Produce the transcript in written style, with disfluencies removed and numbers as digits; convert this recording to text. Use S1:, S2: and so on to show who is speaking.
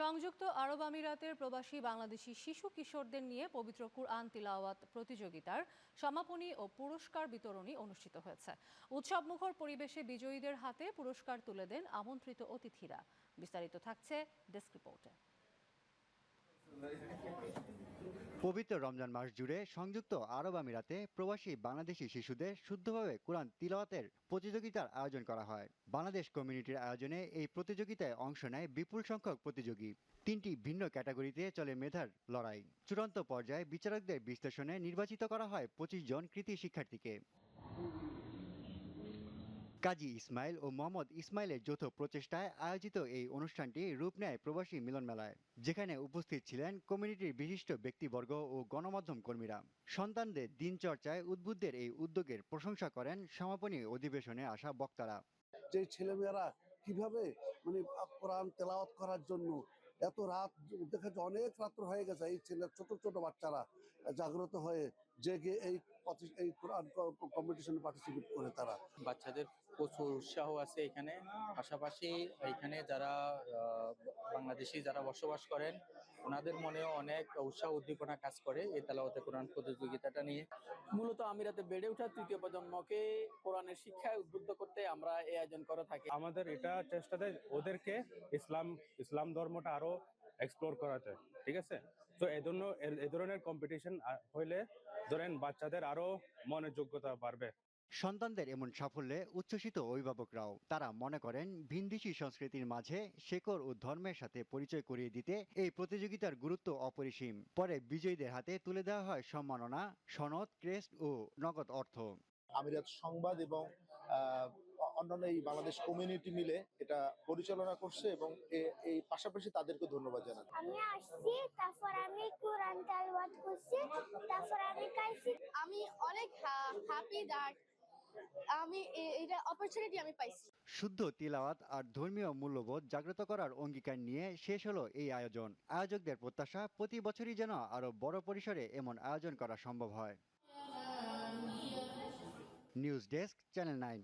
S1: সংযুক্ত আরব আমিরাতের প্রবাসী বাংলাদেশি শিশু কিশোরদের নিয়ে পবিত্র কুরআন তিলাওয়াত প্রতিযোগিতার সমাপনী ও পুরস্কার বিতরণী অনুষ্ঠিত হয়েছে। উৎসবমুখর পরিবেশে বিজয়ীদের হাতে পুরস্কার তুলে দেন আমন্ত্রিত অতিথিরা। বিস্তারিত থাকছে ডেস্ক রিপোর্টে।
S2: পবিত্র রমজান মাস জুড়ে সংযুক্ত আরব আমিরাতে প্রবাসী বাংলাদেশি শিশুদের শুদ্ধভাবে কোরআন তিলাওয়াতের প্রতিযোগিতার আয়োজন করা হয়। বাংলাদেশ কমিউনিটির আয়োজনে এই প্রতিযোগিতায় অংশ নেয় বিপুল সংখ্যক প্রতিযোগী। 3টি ভিন্ন ক্যাটাগরিতে চলে মেধার লড়াই। চূড়ান্ত পর্যায়ে বিচারকদের বিশ্লেষণে নির্বাচিত করা হয় 25 জন কৃতি শিক্ষার্থীকে। কাজী ইসমাইল ও মোহাম্মদ ইসমাইলের যৌথ প্রচেষ্টায় আয়োজিত এই অনুষ্ঠানটি রূপ নেয় প্রবাসী মিলন মেলায়, যেখানে উপস্থিত ছিলেন কমিউনিটির বিশিষ্ট ব্যক্তিবর্গ ও গণমাধ্যম কর্মীরা। সন্তানদের দিনচর্চায় উদ্বুদ্ধের এই উদ্যোগের প্রশংসা করেন সমাপনী অধিবেশনে আসা বক্তারা।
S3: যে ছেলেমেয়েরা কিভাবে কোরআন তেলাওয়াত করার জন্য এত রাত, দেখা যায় অনেক রাত্র হয়ে গেছে, এই ছেলে ছোট ছোট বাচ্চারা জাগ্রত হয়ে জেগে এই কোরআন কম্পিটিশনে পার্টিসিপেট করে। তারা
S4: বাচ্চাদের প্রচুর উৎসাহ আছে এখানে। পাশাপাশি এখানে যারা বাংলাদেশি যারা বসবাস করেন ওনাদের মনেও অনেক উৎসাহ উদ্দীপনা কাজ করে এই তেলাওয়াতে কোরআন প্রতিযোগিতাটা নিয়ে।
S5: মূলত আমিরাতে বেড়ে ওঠা তৃতীয় প্রজন্মকে কোরআনের শিক্ষায় উদ্বুদ্ধ করতে আমরা এই আয়োজন করে থাকি।
S6: আমাদের এটা চেষ্টা দেয় ওদেরকে ইসলাম ধর্মটা আরো এক্সপ্লোর করাতে, ঠিক আছে? তো এই ধরনের কম্পিটিশন হইলে ধরেন বাচ্চাদের আরো মনের যোগ্যতা বাড়বে।
S2: সন্তানদের এমন সাফল্যে উচ্ছ্বসিত অভিভাবকরাও। তারা মনে করেন ভিনদেশি সংস্কৃতির মাঝে শেকড় ও ধর্মের সাথে পরিচয় করিয়ে দিতে এই প্রতিযোগিতার গুরুত্ব অপরিসীম। পরে বিজয়ীদের হাতে তুলে দেওয়া হয় সম্মাননা, সনদ, ক্রেস্ট ও নগদ অর্থ।
S7: আমিরাত সংবাদ এবং অন্যান্য এই বাংলাদেশ কমিউনিটি মিলে এটা পরিচালনা করছে এবং এই পাশাপাশি তাদেরকে ধন্যবাদ জানাই।
S8: আমি আসছি, তারপর আমি কোরআন তেলাওয়াত করছি, তারপর আমি গাইছি।
S9: আমি অনেক হ্যাপি দ্যাট আমি এটা অপরচুনিটি আমি পাইছি।
S2: শুদ্ধ তিলাওয়াত আর ধর্মীয় মূল্যবোধ জাগ্রত করার অঙ্গীকার নিয়ে শেষ হলো এই আয়োজন। আয়োজকদের প্রত্যাশা প্রতি বছরই যেন আরো বড় পরিসরে এমন আয়োজন করা সম্ভব হয়। News desk, channel 9।